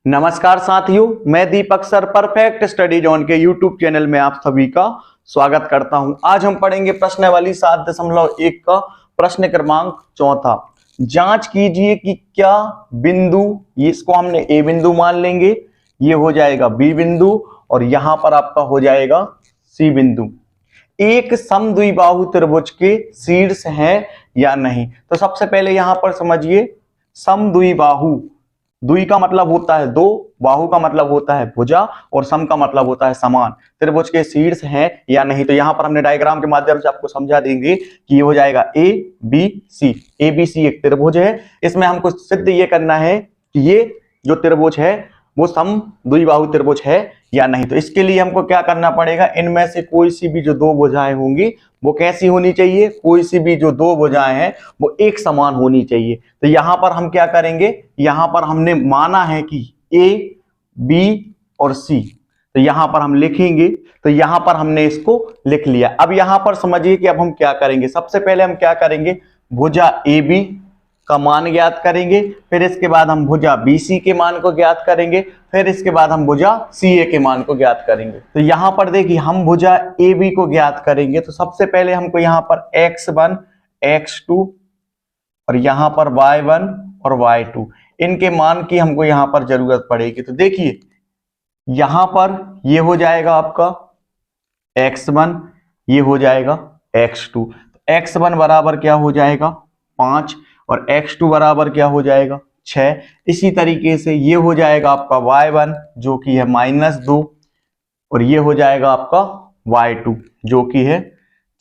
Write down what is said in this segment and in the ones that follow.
नमस्कार साथियों, मैं दीपक सर परफेक्ट स्टडी जोन के यूट्यूब चैनल में आप सभी का स्वागत करता हूं। आज हम पढ़ेंगे प्रश्नावली 7.1 का प्रश्न क्रमांक 4। जांच कीजिए कि क्या बिंदु, इसको हमने ए बिंदु मान लेंगे, ये हो जाएगा बी बिंदु और यहां पर आपका हो जाएगा सी बिंदु, एक समद्विबाहु त्रिभुज के शीर्ष है या नहीं। तो सबसे पहले यहां पर समझिए, समद्विबाहु, द्वि का मतलब होता है दो, बाहु का मतलब होता है भुजा और सम का मतलब होता है समान, त्रिभुज के शीर्ष हैं या नहीं। तो यहां पर हमने डायग्राम के माध्यम से आपको समझा देंगे कि ये हो जाएगा A B C. A B C एक त्रिभुज है, इसमें हमको सिद्ध ये करना है कि ये जो त्रिभुज है वो सम द्विबाहु त्रिभुज है या नहीं। तो इसके लिए हमको क्या करना पड़ेगा, इनमें से कोई सी भी जो दो भुजाएं होंगी वो कैसी होनी चाहिए, कोई सी भी जो दो भुजाएं हैं वो एक समान होनी चाहिए। तो यहां पर हम क्या करेंगे, यहां पर हमने माना है कि ए बी और सी, तो यहां पर हम लिखेंगे। तो यहां पर हमने इसको लिख लिया। अब यहां पर समझिए कि अब हम क्या करेंगे। सबसे पहले हम क्या करेंगे, भुजा ए बी का मान ज्ञात करेंगे, फिर इसके बाद हम भुजा BC के मान को ज्ञात करेंगे, फिर इसके बाद हम भुजा CA के मान को ज्ञात करेंगे। तो यहां पर देखिए, हम भुजा AB को ज्ञात करेंगे तो सबसे पहले हमको यहां पर x1 x2 और यहां पर y1 और y2 इनके मान की हमको यहां पर जरूरत पड़ेगी। तो देखिए यहां पर ये हो जाएगा आपका x1, ये हो जाएगा x2। तो x1 बराबर क्या हो जाएगा 5 और x2 बराबर क्या हो जाएगा 6। इसी तरीके से ये हो जाएगा आपका y1 जो कि है -2 और ये हो जाएगा आपका y2 जो कि है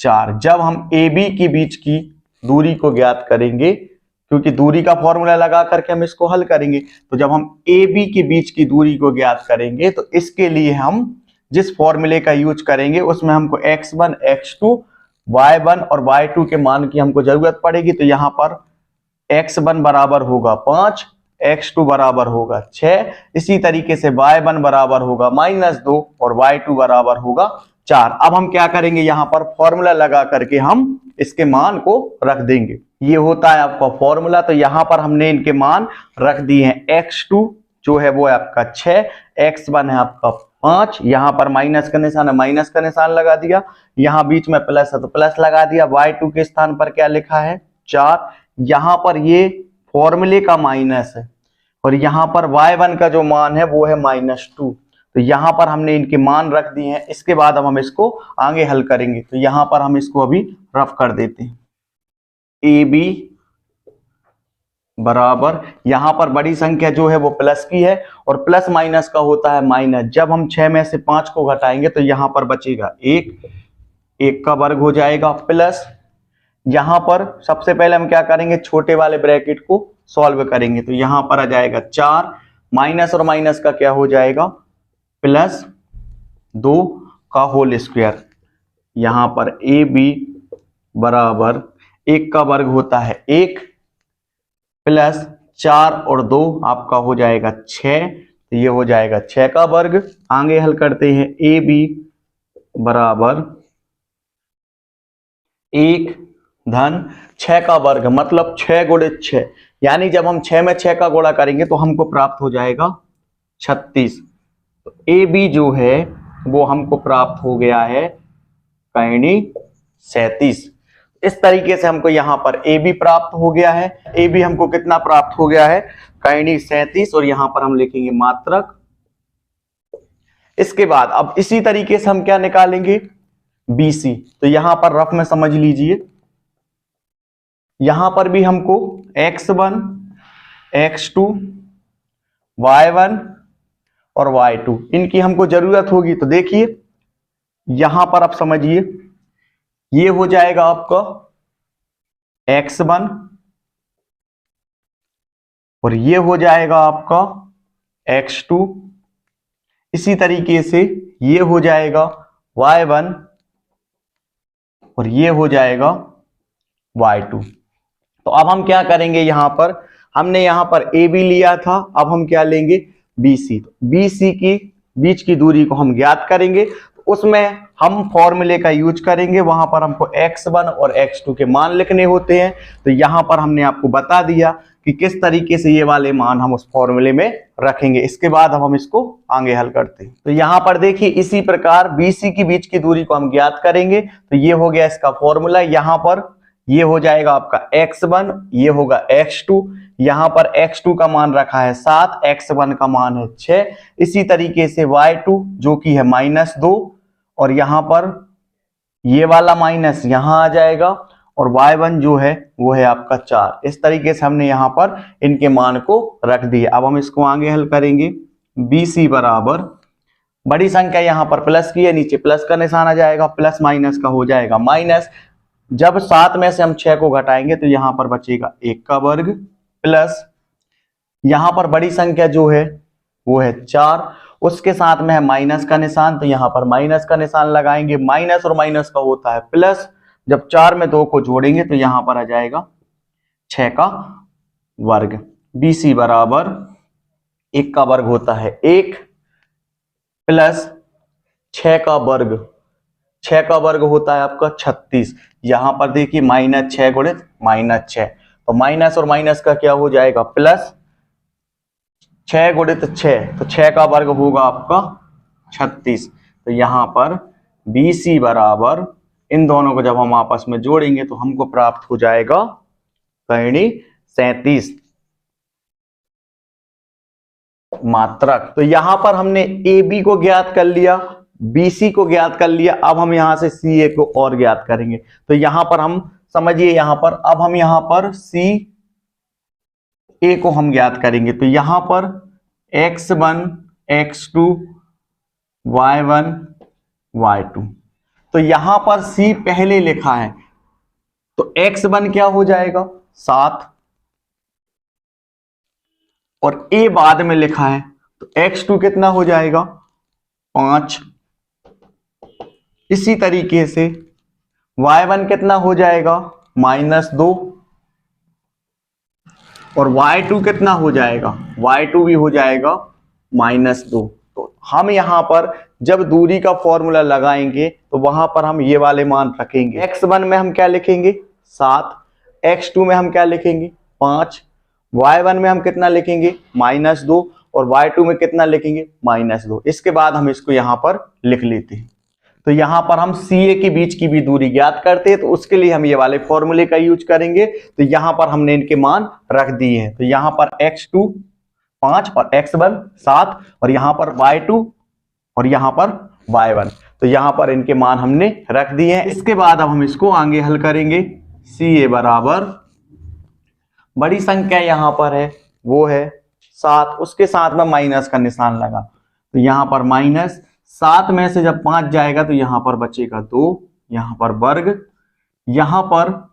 4। जब हम AB के बीच की दूरी को ज्ञात करेंगे, क्योंकि दूरी का फॉर्मूला लगा करके हम इसको हल करेंगे, तो जब हम AB के बीच की दूरी को ज्ञात करेंगे तो इसके लिए हम जिस फॉर्मूले का यूज करेंगे उसमें हमको x1 x2 y1 और y2 के मान की हमको जरूरत पड़ेगी। तो यहां पर x1 बराबर होगा 5, x2 बराबर होगा 6, इसी तरीके से y1 बराबर होगा -2 और y2 बराबर होगा 4। अब हम क्या करेंगे, यहां पर फॉर्मूला लगा करके हम इसके मान को रख देंगे। ये होता है आपका फॉर्मूला। तो यहां पर हमने इनके मान रख दिए हैं। x2 जो है वो आपका 6, x1 है आपका 5, यहां पर माइनस का निशान है, माइनस का निशान लगा दिया, यहां बीच में प्लस है तो प्लस लगा दिया। y2 के स्थान पर क्या लिखा है 4, यहां पर ये फॉर्मूले का माइनस है और यहां पर y1 का जो मान है वो है -2। तो यहां पर हमने इनके मान रख दिए हैं। इसके बाद अब हम इसको आगे हल करेंगे। तो यहां पर हम इसको अभी रफ कर देते हैं। AB बराबर, यहां पर बड़ी संख्या जो है वो प्लस की है और प्लस माइनस का होता है माइनस। जब हम 6 में से 5 को घटाएंगे तो यहां पर बचेगा 1 का वर्ग हो जाएगा, प्लस यहां पर सबसे पहले हम क्या करेंगे, छोटे वाले ब्रैकेट को सॉल्व करेंगे। तो यहां पर आ जाएगा 4, माइनस और माइनस का क्या हो जाएगा +2 का होल स्क्वायर। यहां पर AB बराबर 1 का वर्ग होता है 1 प्लस 4 और 2 आपका हो जाएगा 6। तो ये हो जाएगा 6 का वर्ग। आगे हल करते हैं। AB बराबर 1 धन 6 का वर्ग, मतलब 6 गुणित 6, यानी जब हम 6 में 6 का गुणा करेंगे तो हमको प्राप्त हो जाएगा 36। तो AB जो है वो हमको प्राप्त हो गया है कहीं 37। इस तरीके से हमको यहां पर AB प्राप्त हो गया है। AB हमको कितना प्राप्त हो गया है कहीं 37 और यहां पर हम लिखेंगे मात्रक। इसके बाद अब इसी तरीके से हम क्या निकालेंगे BC। तो यहां पर रफ में समझ लीजिए, यहां पर भी हमको x1 x2 y1 और y2 इनकी हमको जरूरत होगी। तो देखिए यहां पर आप समझिए, ये हो जाएगा आपका x1 और ये हो जाएगा आपका x2, इसी तरीके से ये हो जाएगा y1 और ये हो जाएगा y2। तो अब हम क्या करेंगे, यहां पर हमने यहां पर AB लिया था, अब हम क्या लेंगे BC। तो BC की बीच की दूरी को हम ज्ञात करेंगे। उसमें हम फॉर्मूले का यूज करेंगे, वहां पर हमको x1 और x2 के मान लिखने होते हैं। तो यहां पर हमने आपको बता दिया कि किस तरीके से ये वाले मान हम उस फॉर्मूले में रखेंगे। इसके बाद हम इसको आगे हल करते हैं। तो यहां पर देखिए इसी प्रकार BC के बीच की दूरी को हम ज्ञात करेंगे। तो ये हो गया इसका फॉर्मूला। यहां पर ये हो जाएगा आपका x1, ये होगा x2। यहां पर x2 का मान रखा है 7, x1 का मान है 6। इसी तरीके से y2 जो कि है -2, और यहां पर ये वाला माइनस यहां आ जाएगा, और y1 जो है वो है आपका 4। इस तरीके से हमने यहां पर इनके मान को रख दिए। अब हम इसको आगे हल करेंगे। BC बराबर, बड़ी संख्या यहां पर प्लस की है, नीचे प्लस का निशान आ जाएगा, प्लस माइनस का हो जाएगा माइनस। जब 7 में से हम 6 को घटाएंगे तो यहां पर बचेगा 1 का वर्ग, प्लस यहां पर बड़ी संख्या जो है वो है 4, उसके साथ में है माइनस का निशान, तो यहां पर माइनस का निशान लगाएंगे। माइनस और माइनस का होता है प्लस, जब 4 में 2 को जोड़ेंगे तो यहां पर आ जाएगा 6 का वर्ग। BC बराबर 1 का वर्ग होता है 1, प्लस 6 का वर्ग, 6 का वर्ग होता है आपका 36। यहां पर देखिए -6 गुणित -6, तो माइनस और माइनस का क्या हो जाएगा प्लस, 6 गुणित 6, तो 6 का वर्ग होगा आपका 36। तो यहां पर BC बराबर, इन दोनों को जब हम आपस में जोड़ेंगे तो हमको प्राप्त हो जाएगा 37 मात्रक। तो यहां पर हमने AB को ज्ञात कर लिया, BC को ज्ञात कर लिया। अब हम यहां से CA को और ज्ञात करेंगे। तो यहां पर हम समझिए, यहां पर अब हम यहां पर CA को हम ज्ञात करेंगे। तो यहां पर x1, x2, y1, y2, तो यहां पर C पहले लिखा है, तो x1 क्या हो जाएगा 7, और A बाद में लिखा है, तो x2 कितना हो जाएगा 5। इसी तरीके से y1 कितना हो जाएगा -2, और y2 कितना हो जाएगा, y2 भी हो जाएगा -2। तो हम यहां पर जब दूरी का फॉर्मूला लगाएंगे तो वहां पर हम ये वाले मान रखेंगे। x1 में हम क्या लिखेंगे 7, x2 में हम क्या लिखेंगे 5, y1 में हम कितना लिखेंगे -2, और y2 में कितना लिखेंगे -2। इसके बाद हम इसको यहां पर लिख लेते हैं। तो यहां पर हम CA के बीच की भी दूरी ज्ञात करते हैं, तो उसके लिए हम ये वाले फॉर्मूले का यूज करेंगे। तो यहां पर हमने इनके मान रख दिए हैं। तो यहां पर x2 5 और x1 7, और यहां पर y2 और यहां पर y1, तो यहां पर इनके मान हमने रख दिए हैं। इसके बाद अब हम इसको आगे हल करेंगे। CA बराबर, बड़ी संख्या यहां पर है वो है 7, उसके साथ में माइनस का निशान लगा, तो यहां पर माइनस, 7 में से जब 5 जाएगा तो यहां पर बचेगा 2, यहां पर वर्ग, यहां पर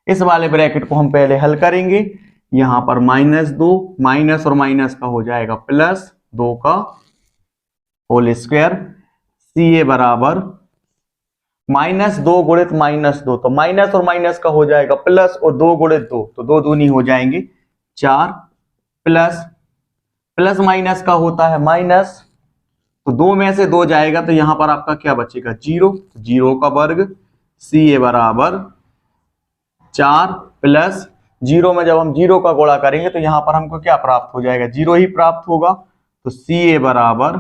इस वाले ब्रैकेट को हम पहले हल करेंगे। यहां पर -2, माइनस और माइनस का हो जाएगा प्लस 2 का होल स्क्वायर। CA बराबर -2 गुणित -2, तो माइनस और माइनस का हो जाएगा प्लस, और 2 गुणित 2, तो 2 दूनी हो जाएंगे 4, प्लस प्लस माइनस का होता है माइनस, तो 2 में से 2 जाएगा तो यहां पर आपका क्या बचेगा 0, 0 का वर्ग। CA बराबर 4 प्लस 0 में जब हम 0 का गुणा करेंगे तो यहां पर हमको क्या प्राप्त हो जाएगा 0 ही प्राप्त होगा। तो CA बराबर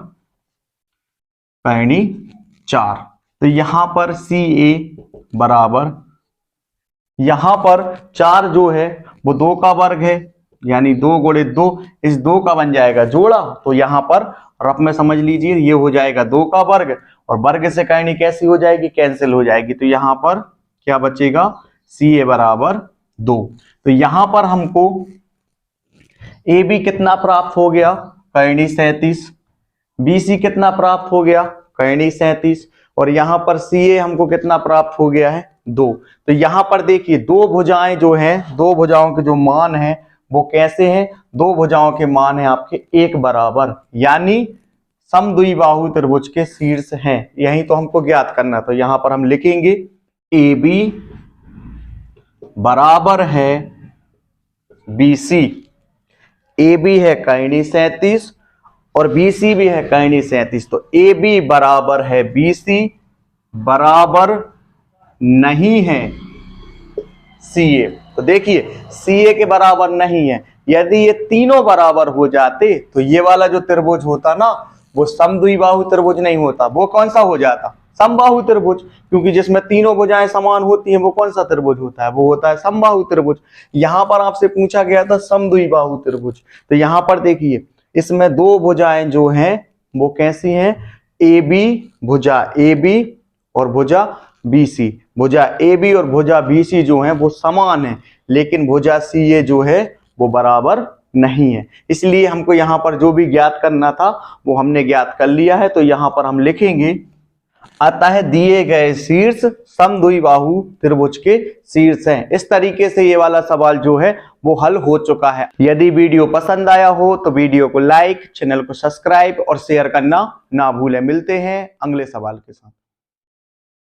4। तो यहां पर CA बराबर, यहां पर 4 जो है वो 2 का वर्ग है, यानी 2 गुणित 2, इस 2 का बन जाएगा जोड़ा, तो यहां पर रफ में समझ लीजिए ये हो जाएगा 2 का वर्ग, और वर्ग से करनी कैसी हो जाएगी कैंसिल हो जाएगी। तो यहां पर क्या बचेगा CA बराबर 2। तो यहां पर हमको AB कितना प्राप्त हो गया 37, BC कितना प्राप्त हो गया 37, और यहां पर CA हमको कितना प्राप्त हो गया है 2। तो यहां पर देखिए दो भुजाएं जो हैं, दो भुजाओं के जो मान हैं वो कैसे हैं, दो भुजाओं के मान हैं आपके एक बराबर, यानी समद्विबाहु त्रिभुज के शीर्ष हैं। यही तो हमको ज्ञात करना। तो यहां पर हम लिखेंगे AB बराबर है BC। AB है 37 और BC भी है कहीं 37, तो AB बराबर है BC बराबर नहीं है CA। तो देखिए CA के बराबर नहीं है। यदि ये तीनों बराबर हो जाते तो ये वाला जो त्रिभुज होता ना वो समद्विबाहु त्रिभुज नहीं होता, वो कौन सा हो जाता? समबाहु त्रिभुज, क्योंकि जिसमें तीनों भुजाएं समान होती हैं वो कौन सा त्रिभुज होता है? वो होता है समबाहु त्रिभुज। यहां पर आपसे पूछा गया था समद्विबाहु त्रिभुज, तो यहां पर देखिए इसमें दो भुजाएं जो हैं वो कैसी हैं? AB भुजा AB और भुजा BC। भुजा AB और भुजा BC जो है वो समान है, लेकिन भुजा CA जो है वो बराबर नहीं है। इसलिए हमको यहाँ पर जो भी ज्ञात करना था वो हमने ज्ञात कर लिया है। तो यहाँ पर हम लिखेंगे अतः दिए गए शीर्ष समद्विबाहु त्रिभुज के शीर्ष हैं। इस तरीके से ये वाला सवाल जो है वो हल हो चुका है। यदि वीडियो पसंद आया हो तो वीडियो को लाइक, चैनल को सब्सक्राइब और शेयर करना ना भूलें। मिलते हैं अगले सवाल के साथ।